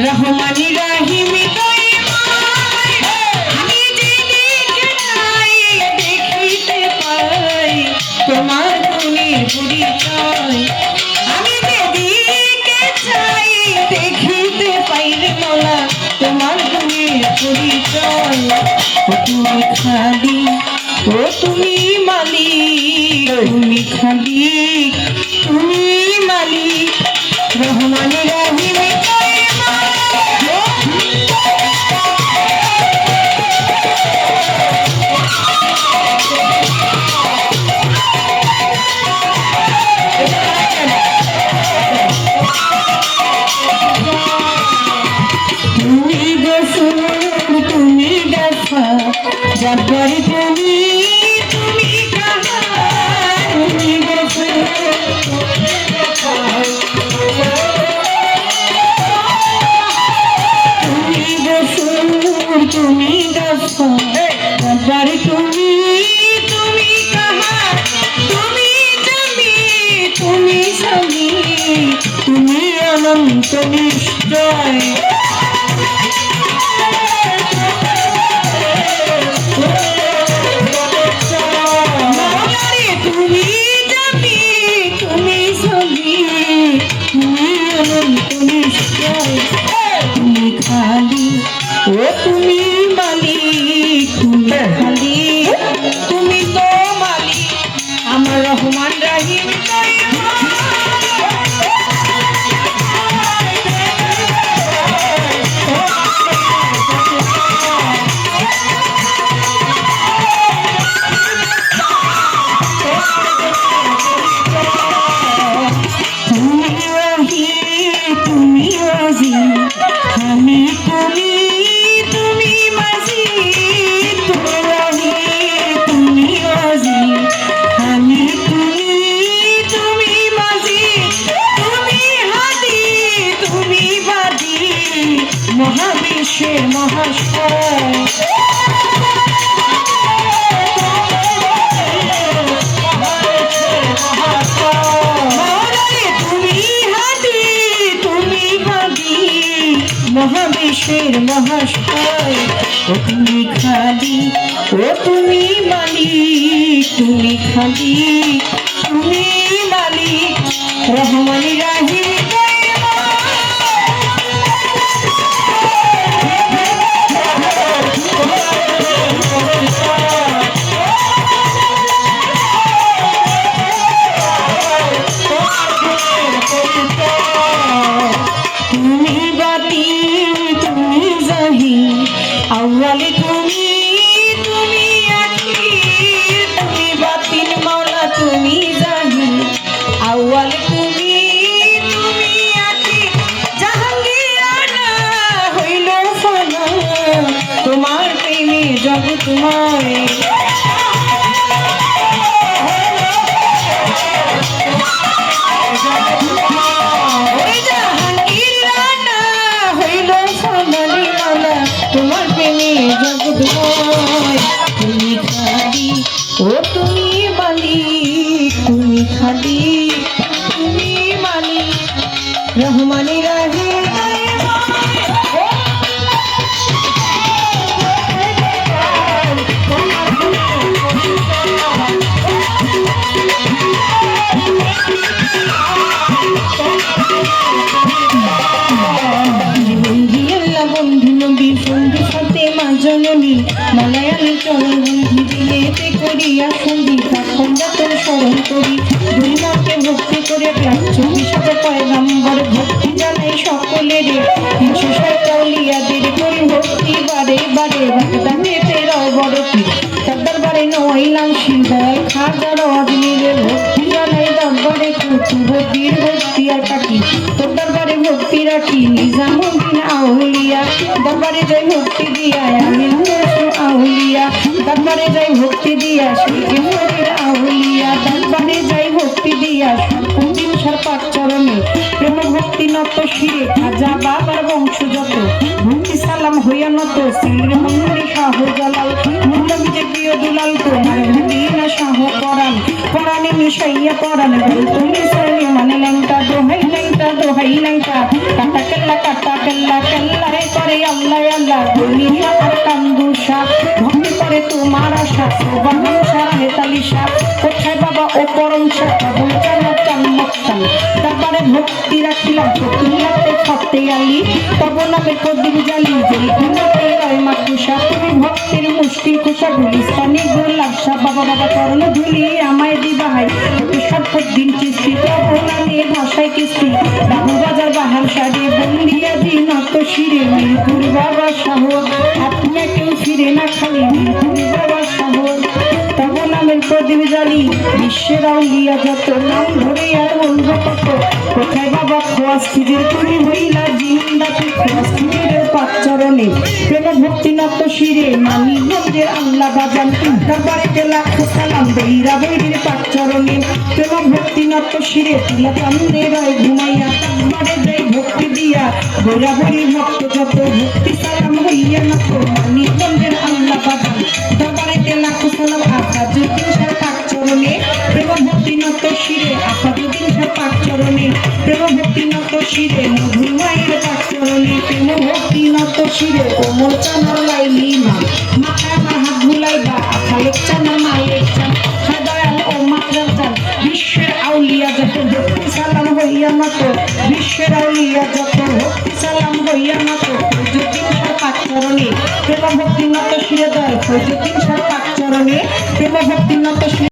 রহমানি রহিম আমি যেদিকে চাই দেখিতে পাই তোমার গুণের পরিচয়। আমি যেদিকে চাই দেখিতে পাই রে মৌলা তোমার গুণের পরিচয়। ও তুমি খালি, ও তুমি মালিক, তুমি খালিক, তুমি মালিক। রহমানি রহিম তুমি গফুর, তুমি গফার, জব্বার তুমি, তুমি কাহার। তুমি গফুর, তুমি গফুর, তুমি গফার, জব্বার তুমি, তুমি কাহার। তুমি জমি, তুমি স্বামী, তুমি অনন্ত নিশ্চয়। তুমি জানি, তুমি সবই, তুমি অনন্ত নিশ্চয়। তুমি খালি, ও তুমি মালিক, তুমি খালি, তুমি তো মালিক আমার রহমান রহিম। আমি তুমি, তুমি মাঝি, তুমি তুমি মাঝি। আমি তুমি, তুমি মাঝি, তুমি হাদি, তুমি বাদী, মহাবিশ্বের মহাশয়। মহাবিশ্বের মহাশয়। ও তুমি খালি, ও তুমি মালিক, তুমি খালি, তুমি মালিক। রহমানি রহিম আউয়ালে তুমি, তুমি আখির, তুমি বাতিন মাওলা তুমি জাহির। আউয়ালে তুমি, তুমি আখির, জাহাঙ্গীর আনা হইল ফানা তোমার প্রেমে জগৎময়। তোমার প্রেমে জগৎময়। তুমি খালি, ও তুমি মালিক, তুমি খালি, তুমি মালিক। রহমানি রহিম বন্ধু নবী বন্ধু সাথে মা জননী মালায়ালি চরণ বন্ধু দিলেতে করিয়া সন্ধি তখন যতন স্মরণ করি দুই মাকে ভক্তি করে প্রাণ চব্বিশে পয়গাম্বর ভক্তি জানাই সকলের 360 আউলিয়াদের করি ভক্তি বারে বারে ভক্তানে তেরাও বড় পীর তার দরবারে নইলাম শিবায় হাজার অগ্নিরে ভক্তি জানাই দরবারে কুতুবীর ভক্তি আর কাটি তোর দরবারে ভক্তি রাখি নিজামুদ্দিন আউলিয়া দরবারে যাই ভক্তি দিয়া আমি আউলিয়া দরবারে যাই ভক্তি দিয়া শিখে আউলিয়া দরবারে যাই ভক্তি দিয়া সর্বদিন সর্পাক চরণে প্রেম ভক্তি নত শিরে খাজা বাবার বংশ যত ভক্তি সালাম হইয়া নত শ্রীর মন্দির শাহ জালাল মুন্ডবিজে প্রিয় দুলাল তোমার মদিনা শাহ পরাণ পরাণে মিশাইয়া পরাণ বল তুমি শ্রেণী মানে ল্যাংটা দোহাই ল্যাংটা কাটা কেল্লা রে করে আল্লাহ আল্লাহ দুনিয়া আর কান্দুষা ভক্তি করে তোমার আশা সোবাহান শাহ হেতালি শাহ কোথায় বাবা ও পরম শাহ চান তারপরে ভক্তি রাখিলাম তুমিলাতে ফতে আলি তব নামে প্রদীপ জালি যেই গুণাতে রয় মাতুষা তুমি ভক্তের মুশকিল কুষা গুলিস্তানি গোলাপ শাহ বাবা চরণ ধুলি আমায় দিবাহাই সব দিন কিস্তি তব নামে ভাষায় কিস্তি বাবু বাজার বাহার সারে বন্দিয়া দিন অত শিরে মিরপুর বাবা শাহ আপনি কেউ ফিরে না খালি মিরপুর বাবা শাহ তব নামের প্রদীপ জালি বিশ্বের আউলিয়া যত নাম ধরে আর বলবো কত কোথায় বাবা খোয়াজ খিজির তুমি হইলা জিন্দাতি খোয়াজ খিজিরের পাঁচ চরণে প্রেম ভক্তি নত শিরে মানি মন্দির আল্লাহ বাজান দরবারে লাখ সালাম বৈরা বৈরির পাঁচ চরণে প্রেম ভক্তি নত শিরে তুলা চান্দে রয় ঘুমাইয়া দরবারে দেয় ভক্তি দিয়া বৈরা বৈরির ভক্ত যত ভক্তি সালাম হইয়া নত মানি মন্দির আল্লাহ বাজান দরবারে লাখ সালাম আকা জ্যোতিষ পাঁচ চরণে প্রেম ভক্তি নত শিরে আকা জ্যোতিষ পাঁচ চরণে প্রেম ভক্তি নত শিরে মধুর মায়ের পাঁচ চরণে প্রেম ভক্তি নত শিরে কোমল চানার লাইলি মা মাথায় আমার হাত বুলাইবা খালেক চানার মালেক চান দয়াল ও মাত্রার চান বিশ্বের আউলিয়া যত ভক্তি সালাম হইয়া নত বিশ্বের আউলিয়া যত ভক্তি সালাম হইয়া নত জ্যোতিষ পাঁচ চরণে প্রেম ভক্তি নত শিরে দয়াল জ্যোতিষ পাঁচ চরণে প্রেম ভক্তি নত শিরে